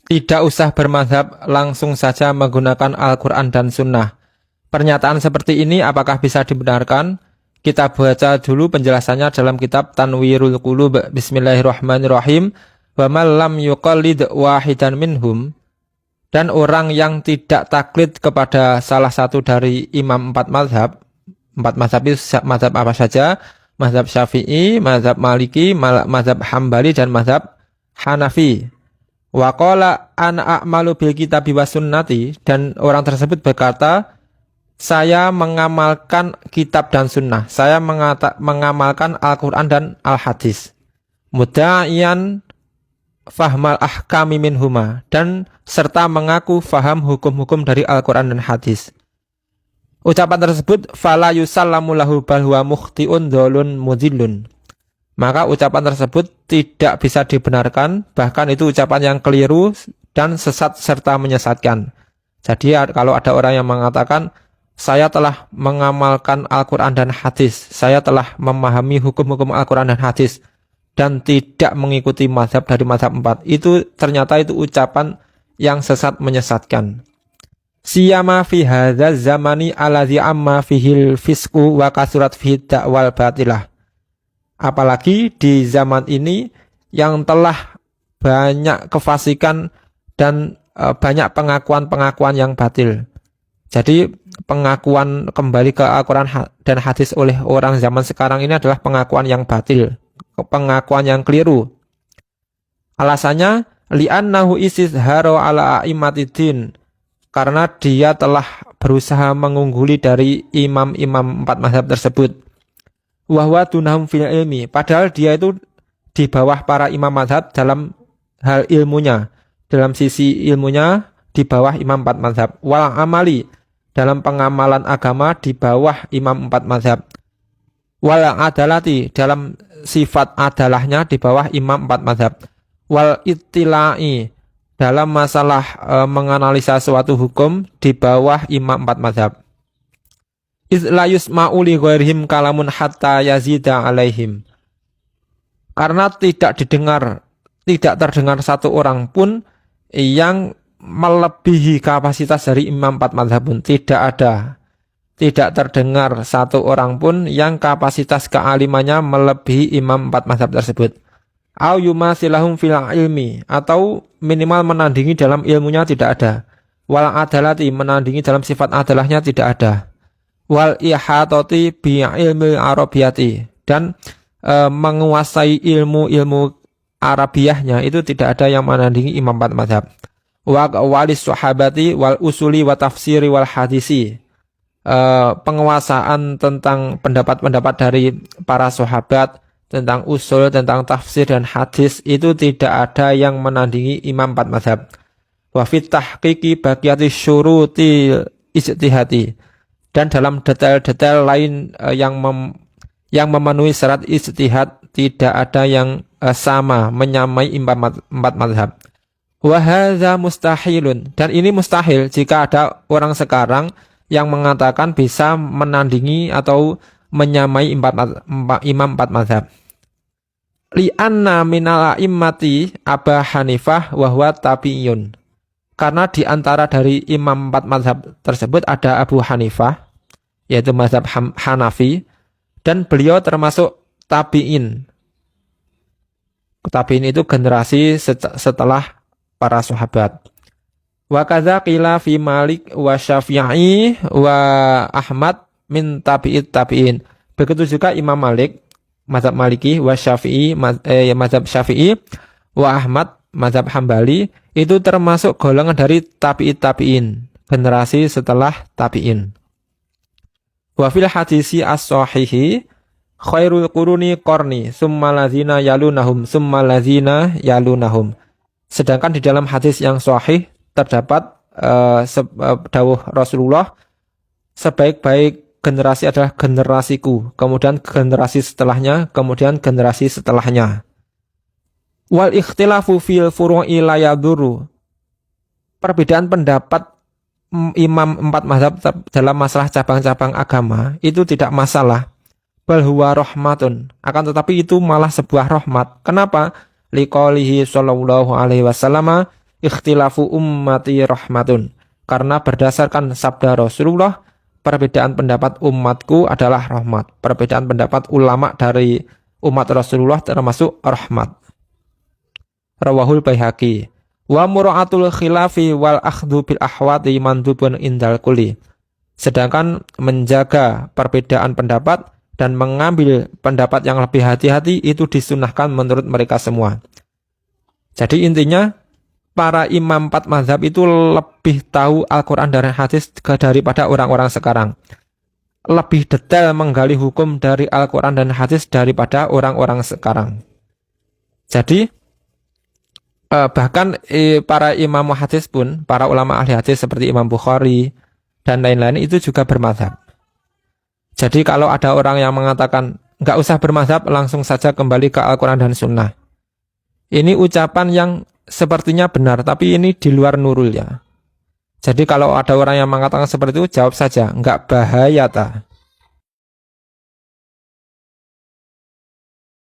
Tidak usah bermadzhab, langsung saja menggunakan Al-Quran dan Sunnah. Pernyataan seperti ini apakah bisa dibenarkan? Kita baca dulu penjelasannya dalam kitab Tanwirul Qulub. Bismillahirrahmanirrahim. Wa man lam yuqallid wahidan minhum. Dan orang yang tidak taklid kepada salah satu dari imam empat mazhab itu mazhab apa saja? Mazhab Syafi'i, mazhab Maliki, mazhab Hambali, dan mazhab Hanafi. Wa qala ana a'malu bil kitabi was sunnati, dan orang tersebut berkata, saya mengamalkan kitab dan sunnah, saya mengamalkan Al-Quran dan Al-Hadis. Muda'iyan fahmal ahkami minhuma, dan serta mengaku faham hukum-hukum dari Al-Quran dan Hadis. Ucapan tersebut fala yusallamu lahu bal huwa mukhtiun dhalun mudhillun. Maka ucapan tersebut tidak bisa dibenarkan, bahkan itu ucapan yang keliru dan sesat serta menyesatkan. Jadi kalau ada orang yang mengatakan saya telah mengamalkan Al-Quran dan Hadis, saya telah memahami hukum-hukum Al-Quran dan Hadis, dan tidak mengikuti mazhab dari mazhab 4, itu ternyata itu ucapan yang sesat menyesatkan. Siyama fi hadzal zamani alladzi amma fihil fisqu wa kasurat fihi da'wal batilah. Apalagi di zaman ini yang telah banyak kefasikan dan banyak pengakuan-pengakuan yang batil. Jadi pengakuan kembali ke Al-Quran dan Hadis oleh orang zaman sekarang ini adalah pengakuan yang batil, pengakuan yang keliru. Alasannya li'annahu istizharu ala a'immatiddin, karena dia telah berusaha mengungguli dari imam-imam empat mazhab tersebut. Wa huwa dunahum fil ilmi, padahal dia itu di bawah para imam mazhab dalam hal ilmunya, dalam sisi ilmunya di bawah imam empat mazhab. Wal amali, dalam pengamalan agama di bawah imam empat mazhab. Wal adalati, dalam sifat adalahnya di bawah imam empat mazhab. Wal ittila'i, dalam masalah menganalisa suatu hukum di bawah imam empat mazhab. Iz la yusma'u li ghairihim kalamun hatta yazida alaihim. Karena tidak terdengar satu orang pun yang melebihi kapasitas dari imam empat mazhab pun. Tidak terdengar satu orang pun yang kapasitas kealimannya melebihi imam empat mazhab tersebut. Au yumasilahum fil ilmi, atau minimal menandingi dalam ilmunya tidak ada. Wal adalati, menandingi dalam sifat adalahnya tidak ada. Wal ihatati bi ilmi arabiyati, dan menguasai ilmu Arabiahnya itu tidak ada yang menandingi imam empat mazhab. Wa walis sahabati wal usuli wa tafsiri wal hadisi, penguasaan tentang pendapat-pendapat dari para sahabat, tentang usul, tentang tafsir dan hadis, itu tidak ada yang menandingi imam empat mazhab. Wa fit tahqiqi baqiyati syuruti ijtihadi, dan dalam detail-detail lain yang memenuhi syarat ijtihad tidak ada yang sama menyamai imam empat mazhab. Wa hadza mustahilun, dan ini mustahil jika ada orang sekarang yang mengatakan bisa menandingi atau menyamai imam empat mazhab. Li'anna minal a'immati Aba Hanifah wa huwa tabi'iyun, karena di antara dari imam empat mazhab tersebut ada Abu Hanifah, yaitu mazhab Hanafi, dan beliau termasuk tabi'in. Tabi'in itu generasi setelah para sahabat. Wa kadza qila fi Malik wa Syafi'i wa Ahmad min tabi'it tabi'in. Begitu juga Imam Malik, mazhab Maliki, wa Syafi'i, mazhab Syafi'i, wa Ahmad, mazhab Hambali, itu termasuk golongan dari tabi'it tabi'in, generasi setelah tabi'in. Wa fil hadisi as-sahihi khairul quruni qarni summa lazina yalunahum summa lazina yalunahum. Sedangkan di dalam hadis yang sahih terdapat dawuh Rasulullah, sebaik-baik generasi adalah generasiku, kemudian generasi setelahnya, kemudian generasi setelahnya. Wal ikhtilafu fil furu'i la yadurru. Perbedaan pendapat imam empat mazhab dalam masalah cabang-cabang agama itu tidak masalah. Bal huwa rahmatun, akan tetapi itu malah sebuah rahmat. Kenapa? Liqaulihi sallallahu alaihi wasallam ikhtilafu ummati rahmatun. Karena berdasarkan sabda Rasulullah, perbedaan pendapat umatku adalah rahmat. Perbedaan pendapat ulama dari umat Rasulullah termasuk rahmat. Rawahul Baihaqi. Wa mura'atul khilafi wal akhdhu bil ahwati mandubun indal kuli. Sedangkan menjaga perbedaan pendapat dan mengambil pendapat yang lebih hati-hati itu disunahkan menurut mereka semua. Jadi intinya, para imam 4 mazhab itu lebih tahu Al-Quran dan hadis daripada orang-orang sekarang. Lebih detail menggali hukum dari Al-Quran dan hadis daripada orang-orang sekarang. Jadi, bahkan para imam hadis pun, para ulama ahli hadis seperti Imam Bukhari dan lain-lain itu juga bermazhab. Jadi kalau ada orang yang mengatakan nggak usah bermazhab, langsung saja kembali ke Al-Quran dan Sunnah. Ini ucapan yang sepertinya benar, tapi ini di luar nurul ya. Jadi kalau ada orang yang mengatakan seperti itu, jawab saja, nggak bahaya ta.